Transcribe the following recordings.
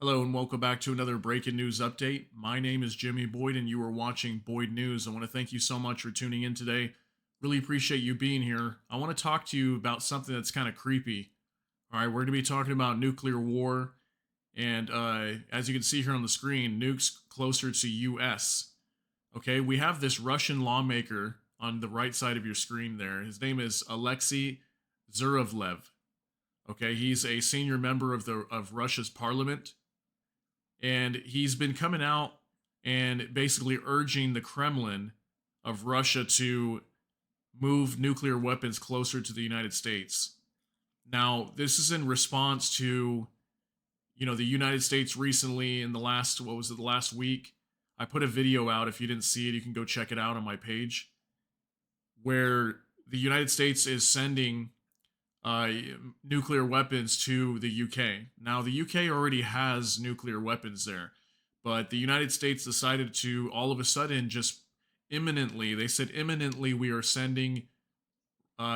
Hello and welcome back to another breaking news update. My name is Jimmy Boyd and you are watching Boyd News. I want to thank you so much for tuning in today. Really appreciate you being here. I want to talk to you about something that's kind of creepy. All right, we're going to be talking about nuclear war and as you can see here on the screen, nukes closer to US. Okay, we have this Russian lawmaker on the right side of your screen there. His name is Alexei Zurevlev. Okay, he's a senior member of Russia's parliament, and he's been coming out and basically urging the Kremlin of Russia to move nuclear weapons closer to the United States. Now, this is in response to, the United States recently in the last, what was it, the last week? I put a video out. If you didn't see it, you can go check it out on my page, where the United States is sending uh, nuclear weapons to the UK. Now, the UK already has nuclear weapons there, but the United States decided to all of a sudden just imminently, they said imminently, we are sending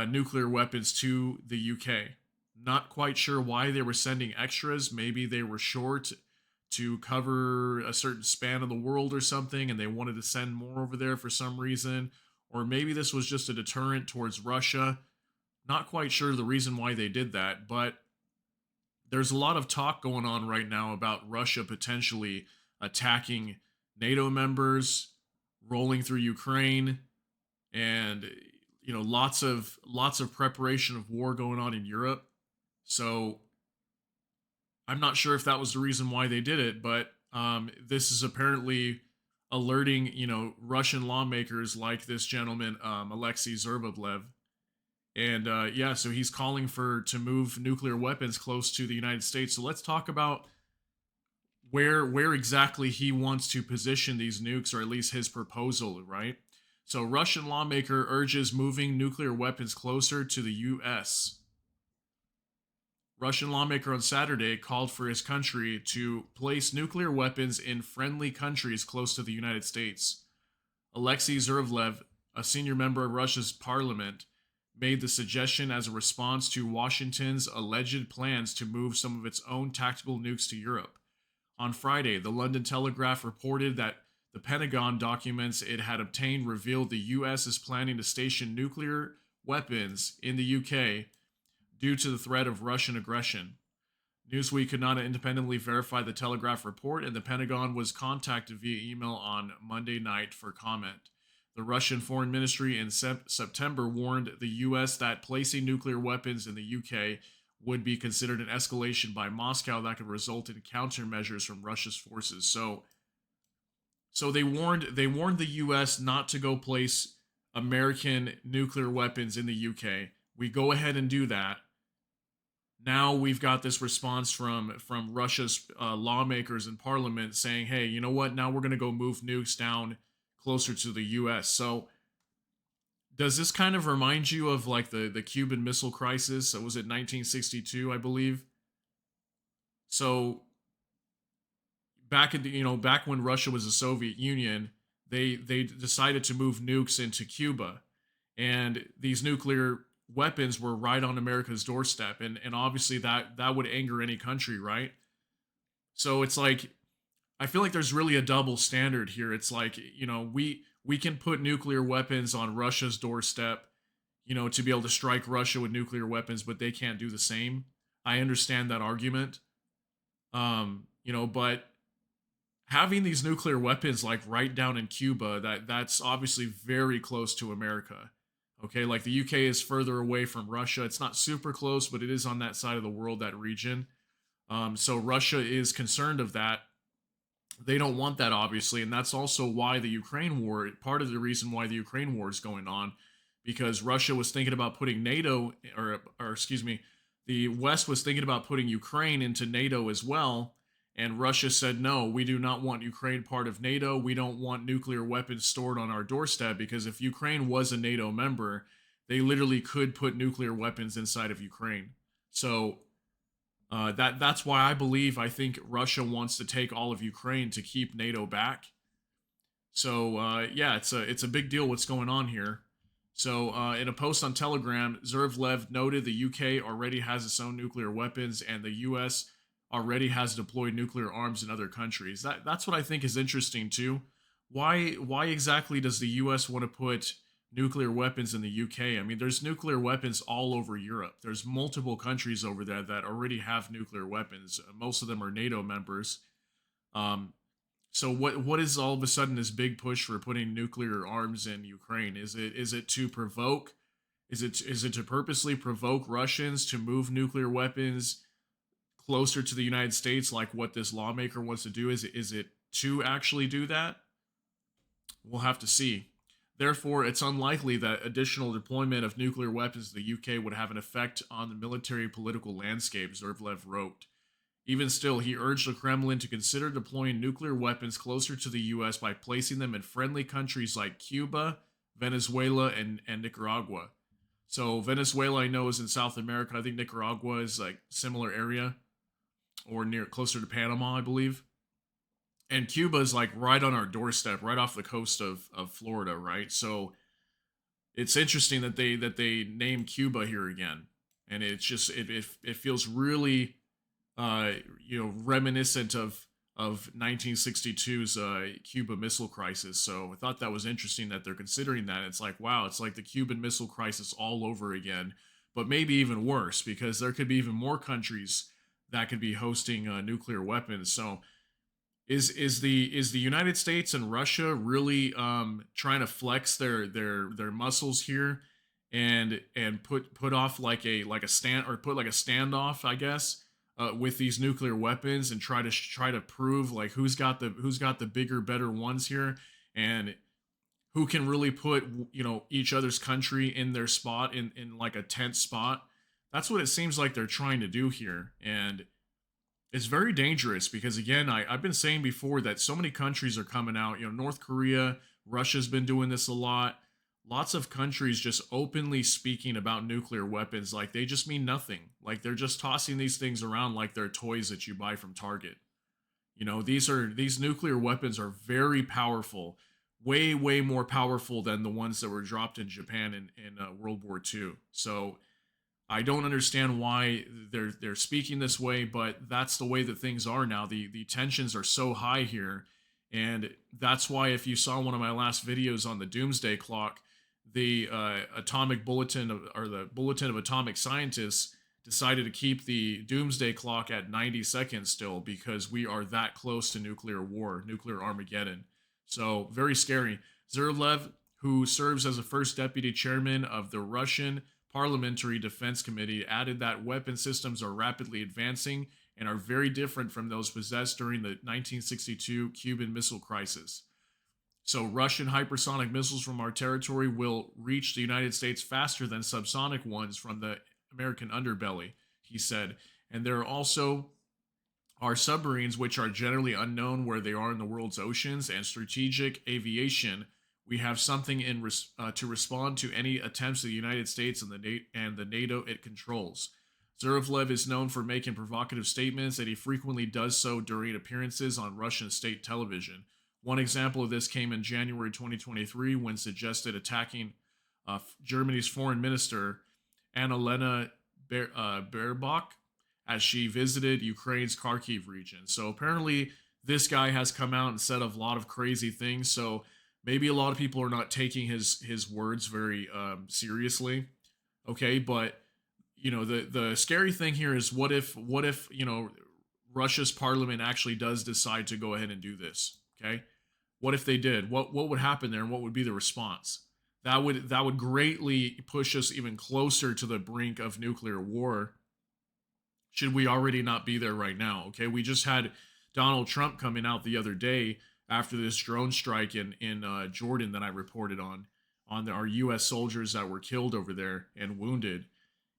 nuclear weapons to the UK. Not quite sure why they were sending extras. Maybe they were short to cover a certain span of the world or something, and they wanted to send more over there for some reason. Or maybe this was just a deterrent towards Russia. Not quite sure the reason why they did that, but there's a lot of talk going on right now about Russia potentially attacking NATO members, rolling through Ukraine, and lots of preparation of war going on in Europe. So I'm not sure if that was the reason why they did it, but this is apparently alerting Russian lawmakers like this gentleman Alexei Zurevlev. And yeah, so he's calling for to move nuclear weapons close to the United States. So let's talk about where exactly he wants to position these nukes, or at least his proposal, right? So Russian lawmaker urges moving nuclear weapons closer to the US. Russian lawmaker on Saturday called for his country to place nuclear weapons in friendly countries close to the United States. Alexei Zurevlev, a senior member of Russia's parliament, made the suggestion as a response to Washington's alleged plans to move some of its own tactical nukes to Europe. On Friday, the London Telegraph reported that the Pentagon documents it had obtained revealed the U.S. is planning to station nuclear weapons in the UK due to the threat of Russian aggression. Newsweek could not independently verify the Telegraph report, and the Pentagon was contacted via email on Monday night for comment. The Russian Foreign Ministry in September warned the U.S. that placing nuclear weapons in the UK would be considered an escalation by Moscow that could result in countermeasures from Russia's forces. So they warned the U.S. not to go place American nuclear weapons in the UK. We go ahead and do that. Now we've got this response from Russia's lawmakers in parliament saying, "Hey, you know what? Now we're going to go move nukes down closer to the U.S." So does this kind of remind you of like the Cuban Missile Crisis? So was it 1962, I believe? So back when Russia was the Soviet Union, they decided to move nukes into Cuba, and these nuclear weapons were right on America's doorstep, and obviously that would anger any country, right? So it's like I feel like there's really a double standard here. It's like, we can put nuclear weapons on Russia's doorstep, to be able to strike Russia with nuclear weapons, but they can't do the same. I understand that argument. But having these nuclear weapons like right down in Cuba, that's obviously very close to America. Okay, like the UK is further away from Russia. It's not super close, but it is on that side of the world, that region. So Russia is concerned of that. They don't want that, obviously, and that's also why the Ukraine war, part of the reason why the Ukraine war is going on, because Russia was thinking about putting NATO, or excuse me, the West was thinking about putting Ukraine into NATO as well, and Russia said, no, we do not want Ukraine part of NATO. We don't want nuclear weapons stored on our doorstep, because if Ukraine was a NATO member, they literally could put nuclear weapons inside of Ukraine. So that's why I think Russia wants to take all of Ukraine to keep NATO back. So yeah, it's a big deal what's going on here. So in a post on Telegram, Zurevlev noted the UK already has its own nuclear weapons, and the US already has deployed nuclear arms in other countries. That's what I think is interesting too. Why exactly does the US want to put nuclear weapons in the UK? I mean, there's nuclear weapons all over Europe. There's multiple countries over there that already have nuclear weapons. Most of them are NATO members. Um, so what is all of a sudden this big push for putting nuclear arms in Ukraine? Is it to provoke? Is it to purposely provoke Russians to move nuclear weapons closer to the United States, like what this lawmaker wants to do? Is it to actually do that? We'll have to see. Therefore, it's unlikely that additional deployment of nuclear weapons to the UK would have an effect on the military political landscape, Zervlev wrote. Even still, he urged the Kremlin to consider deploying nuclear weapons closer to the US by placing them in friendly countries like Cuba, Venezuela, and Nicaragua. So Venezuela, I know, is in South America. I think Nicaragua is like similar area or near closer to Panama, I believe. And Cuba is like right on our doorstep, right off the coast of Florida, right? So it's interesting that they name Cuba here again, and it's just it feels really reminiscent of 1962's Cuba Missile Crisis. So I thought that was interesting that they're considering that. It's like, wow, it's like the Cuban Missile Crisis all over again, but maybe even worse because there could be even more countries that could be hosting nuclear weapons. So is the United States and Russia really trying to flex their muscles here and put off like a stand or put like a standoff, I guess, with these nuclear weapons and try to prove like who's got the bigger, better ones here, and who can really put each other's country in their spot in like a tense spot. That's what it seems like they're trying to do here, and it's very dangerous because again, I've been saying before that so many countries are coming out. North Korea, Russia's been doing this a lot. Lots of countries just openly speaking about nuclear weapons like they just mean nothing. Like they're just tossing these things around like they're toys that you buy from Target. These nuclear weapons are very powerful, way more powerful than the ones that were dropped in Japan in World War II. So I don't understand why they're speaking this way, but that's the way that things are now. The tensions are so high here, and that's why if you saw one of my last videos on the Doomsday Clock, the Atomic Bulletin or the Bulletin of Atomic Scientists decided to keep the Doomsday Clock at 90 seconds still because we are that close to nuclear war, nuclear Armageddon. So very scary. Zerlev, who serves as the first deputy chairman of the Russian Parliamentary Defense Committee, added that weapon systems are rapidly advancing and are very different from those possessed during the 1962 Cuban Missile Crisis. So Russian hypersonic missiles from our territory will reach the United States faster than subsonic ones from the American underbelly, he said. And there are submarines which are generally unknown where they are in the world's oceans, and strategic aviation. We have something to respond to any attempts of the United States and the NATO it controls. Zervlev is known for making provocative statements, and he frequently does so during appearances on Russian state television. One example of this came in January 2023 when suggested attacking Germany's foreign minister Annalena Baerbock as she visited Ukraine's Kharkiv region. So apparently this guy has come out and said a lot of crazy things. So maybe a lot of people are not taking his words very seriously. Okay, but the scary thing here is what if Russia's parliament actually does decide to go ahead and do this? Okay, what if they did? What would happen there, and what would be the response? That would greatly push us even closer to the brink of nuclear war. Should we already not be there right now? Okay, we just had Donald Trump coming out the other day after this drone strike in Jordan that I reported on our U.S. soldiers that were killed over there and wounded.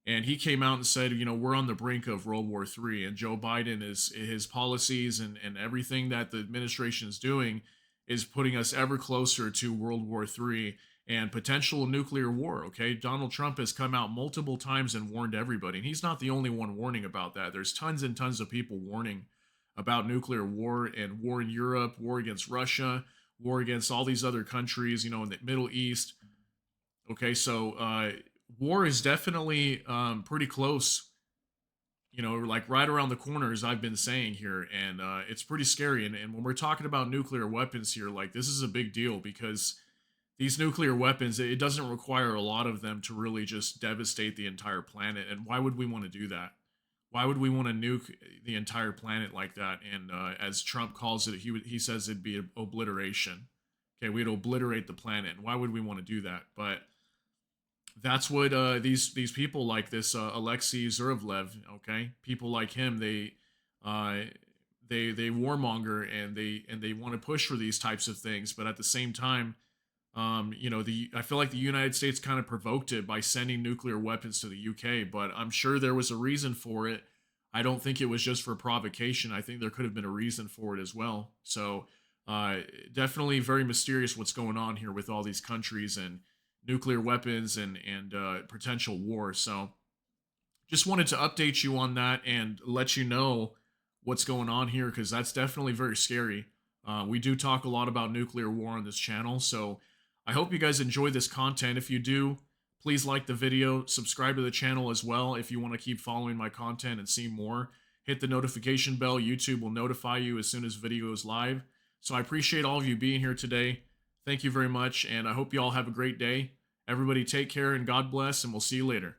And he came out and said, we're on the brink of World War III, and Joe Biden his policies and everything that the administration is doing is putting us ever closer to World War III and potential nuclear war. Okay, Donald Trump has come out multiple times and warned everybody, and he's not the only one warning about that. There's tons and tons of people warning about nuclear war and war in Europe, war against Russia, war against all these other countries, in the Middle East. Okay, so war is definitely pretty close, like right around the corner, as I've been saying here, and it's pretty scary. And when we're talking about nuclear weapons here, like this is a big deal because these nuclear weapons, it doesn't require a lot of them to really just devastate the entire planet. And why would we want to do that? Why would we want to nuke the entire planet like that? And as Trump calls it, he says it'd be obliteration. Okay, we'd obliterate the planet. Why would we want to do that? But that's what these people like this Alexei Zurevlev, okay, people like him, uh, they warmonger and they want to push for these types of things, but at the same time, the I feel like the United States kind of provoked it by sending nuclear weapons to the UK, but I'm sure there was a reason for it. I don't think it was just for provocation. I think there could have been a reason for it as well. So definitely very mysterious what's going on here with all these countries and nuclear weapons and potential war. So just wanted to update you on that and let you know what's going on here because that's definitely very scary. We do talk a lot about nuclear war on this channel, so I hope you guys enjoy this content. If you do, please like the video, subscribe to the channel as well if you want to keep following my content and see more. Hit the notification bell. YouTube will notify you as soon as video is live. So I appreciate all of you being here today. Thank you very much, and I hope you all have a great day. Everybody take care and God bless, and we'll see you later.